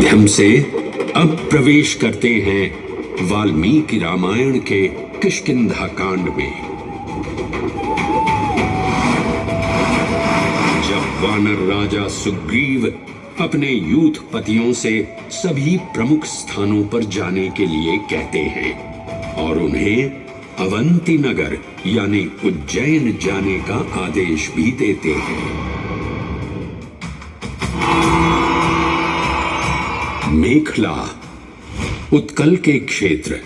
माध्यम से अब प्रवेश करते हैं वाल्मीकि रामायण के किष्किंधा कांड में। जब वानर राजा सुग्रीव अपने यूथपतियों से सभी प्रमुख स्थानों पर जाने के लिए कहते हैं और उन्हें अवंती नगर यानी उज्जैन जाने का आदेश भी देते हैं। मेखला उत्कल के क्षेत्र,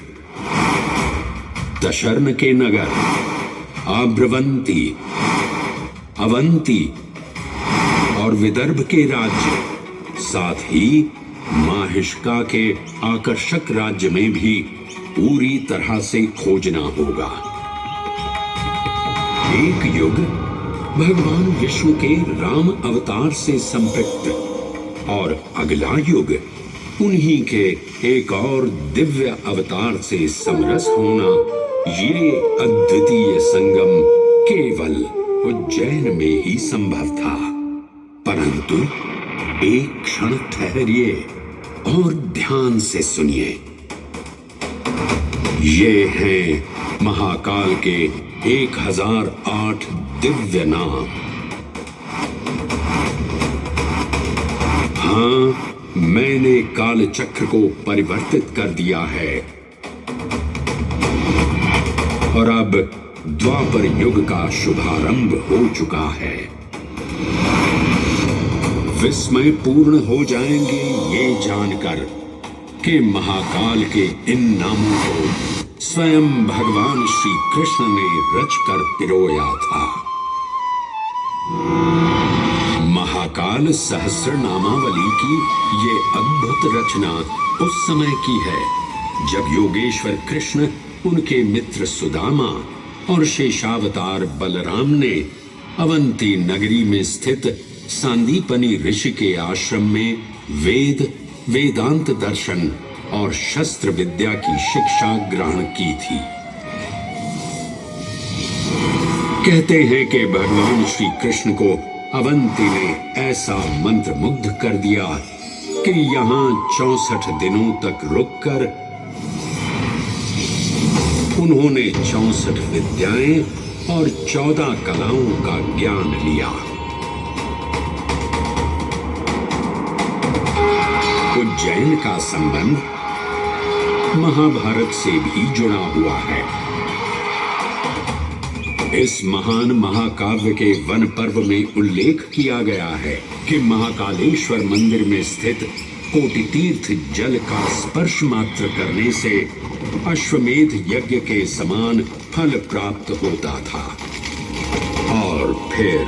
दशर्न के नगर, आब्रवंती, अवंती और विदर्भ के राज्य, साथ ही माहिष्का के आकर्षक राज्य में भी पूरी तरह से खोजना होगा। एक युग भगवान विष्णु के राम अवतार से संपृक्त और अगला युग उन्हीं के एक और दिव्य अवतार से समरस होना, ये अद्वितीय संगम केवल उज्जैन में ही संभव था। परंतु एक क्षण ठहरिए और ध्यान से सुनिए। ये हैं महाकाल के 1008 दिव्य नाम। हाँ, मैंने काल चक्र को परिवर्तित कर दिया है और अब द्वापर युग का शुभारंभ हो चुका है। विस्मय पूर्ण हो जाएंगे ये जानकर कि महाकाल के इन नामों को स्वयं भगवान श्री कृष्ण ने रचकर पिरोया था। महाकाल सहस्र नामावली की ये अद्भुत रचना उस समय की है जब योगेश्वर कृष्ण, उनके मित्र सुदामा और शेषावतार बलराम ने अवंती नगरी में स्थित सांदीपनी ऋषि के आश्रम में वेदांत दर्शन और शस्त्र विद्या की शिक्षा ग्रहण की थी। कहते हैं कि भगवान श्री कृष्ण को अवंती ने ऐसा मंत्र मुग्ध कर दिया कि यहां 64 दिनों तक रुककर उन्होंने 64 विद्याएं और 14 कलाओं का ज्ञान लिया। उज्जैन का संबंध महाभारत से भी जुड़ा हुआ है। इस महान महाकाव्य के वन पर्व में उल्लेख किया गया है कि महाकालेश्वर मंदिर में स्थित कोटि तीर्थ जल का स्पर्श मात्र करने से अश्वमेध यज्ञ के समान फल प्राप्त होता था। और फिर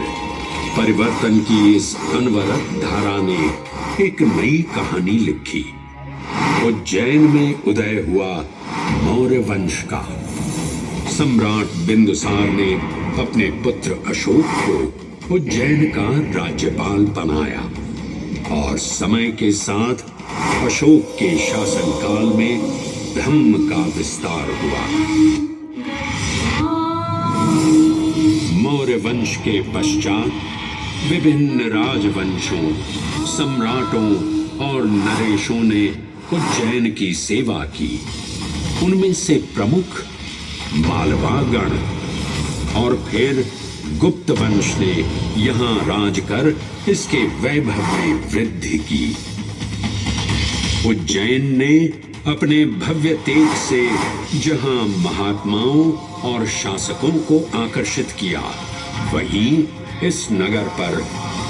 परिवर्तन की इस अनवरत धारा ने एक नई कहानी लिखी। उज्जैन में उदय हुआ मौर्य वंश का। सम्राट बिंदुसार ने अपने पुत्र अशोक को उज्जैन का राज्यपाल बनाया और समय के साथ अशोक के शासनकाल में धर्म का विस्तार हुआ। मौर्य वंश के पश्चात विभिन्न राजवंशों, सम्राटों और नरेशों ने उज्जैन की सेवा की। उनमें से प्रमुख मालवागण और फिर गुप्त वंश ने यहां राज कर इसके वैभव में वृद्धि की। उज्जैन ने अपने भव्य तेज से जहां महात्माओं और शासकों को आकर्षित किया, वहीं इस नगर पर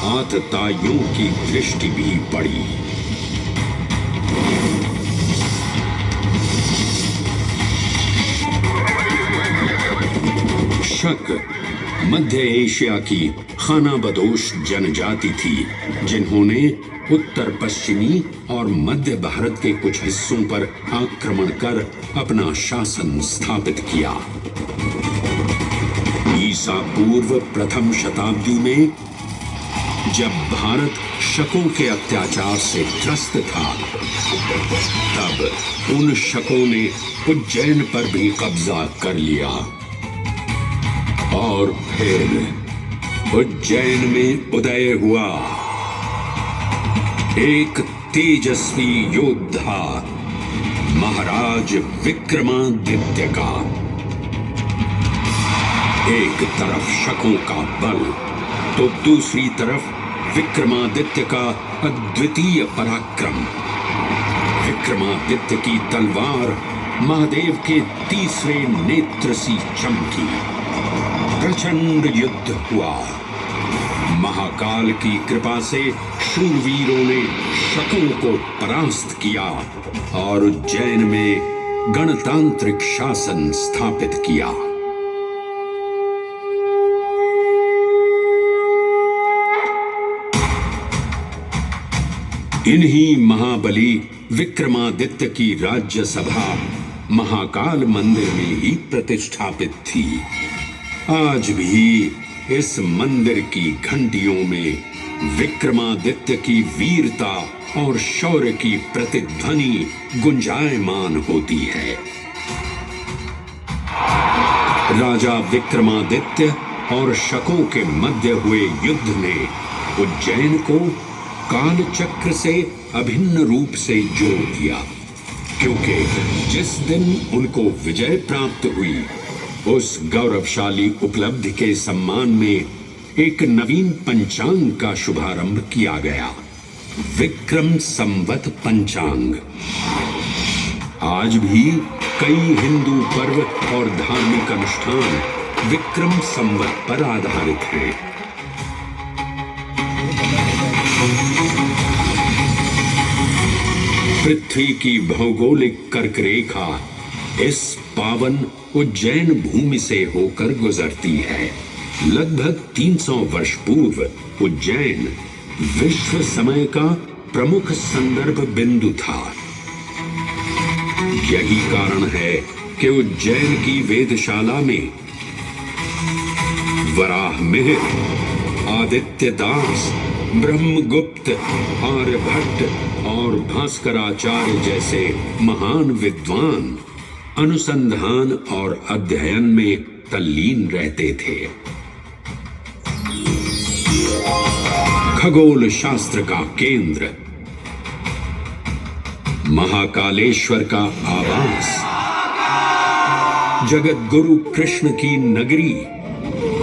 आतताइयों की दृष्टि भी पड़ी। शक मध्य एशिया की खानाबदोश जनजाति थी, जिन्होंने उत्तर पश्चिमी और मध्य भारत के कुछ हिस्सों पर आक्रमण कर अपना शासन स्थापित किया। ईसा पूर्व प्रथम शताब्दी में जब भारत शकों के अत्याचार से त्रस्त था, तब उन शकों ने उज्जैन पर भी कब्जा कर लिया और फिर उज्जैन में उदय हुआ एक तेजस्वी योद्धा महाराज विक्रमादित्य का। एक तरफ शकों का बल तो दूसरी तरफ विक्रमादित्य का अद्वितीय पराक्रम। विक्रमादित्य की तलवार महादेव के तीसरे नेत्र सी चमकी। प्रचंड युद्ध हुआ। महाकाल की कृपा से शूरवीरों ने शकों को परास्त किया और उज्जैन में गणतांत्रिक शासन स्थापित किया। इन्हीं महाबली विक्रमादित्य की राज्यसभा महाकाल मंदिर में ही प्रतिष्ठापित थी। आज भी इस मंदिर की घंटियों में विक्रमादित्य की वीरता और शौर्य की प्रतिध्वनि गुंजायमान होती है। राजा विक्रमादित्य और शकों के मध्य हुए युद्ध ने उज्जैन को काल चक्र से अभिन्न रूप से जोड़ दिया, क्योंकि जिस दिन उनको विजय प्राप्त हुई उस गौरवशाली उपलब्धि के सम्मान में एक नवीन पंचांग का शुभारंभ किया गया, विक्रम संवत पंचांग। आज भी कई हिंदू पर्व और धार्मिक अनुष्ठान विक्रम संवत पर आधारित हैं। पृथ्वी की भौगोलिक कर्क रेखा इस पावन उज्जैन भूमि से होकर गुजरती है। लगभग 300 वर्ष पूर्व उज्जैन विश्व समय का प्रमुख संदर्भ बिंदु था। यही कारण है कि उज्जैन की वेदशाला में वराहमिहिर, आदित्य दास, ब्रह्मगुप्त, आर्यभट्ट और भास्कराचार्य जैसे महान विद्वान अनुसंधान और अध्ययन में तल्लीन रहते थे। खगोल शास्त्र का केंद्र, महाकालेश्वर का आवास, जगत गुरु कृष्ण की नगरी,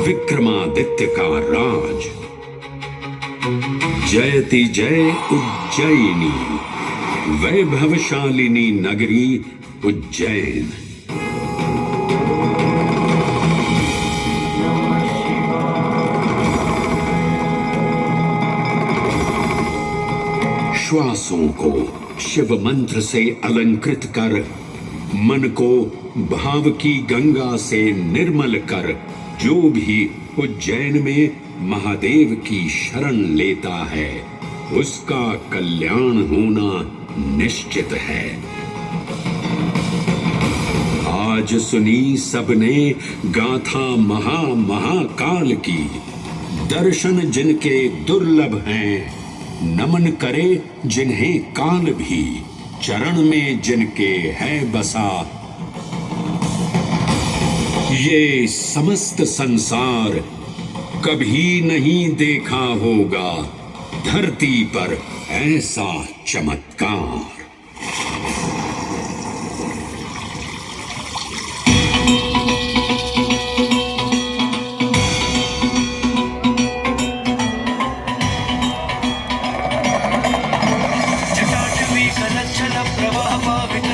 विक्रमादित्य का राज। जयति जय उज्जैनी, वैभवशालिनी नगरी उज्जैन। श्वासों को शिव मंत्र से अलंकृत कर, मन को भाव की गंगा से निर्मल कर, जो भी उज्जैन में महादेव की शरण लेता है उसका कल्याण होना निश्चित है। आज सुनी सबने गाथा महाकाल की, दर्शन जिनके दुर्लभ हैं, नमन करे जिन्हें काल भी, चरण में जिनके है बसा। ये समस्त संसार कभी नहीं देखा होगा धरती पर ऐसा चमत्कार। जटाटवी कलच्छल प्रवाह पावित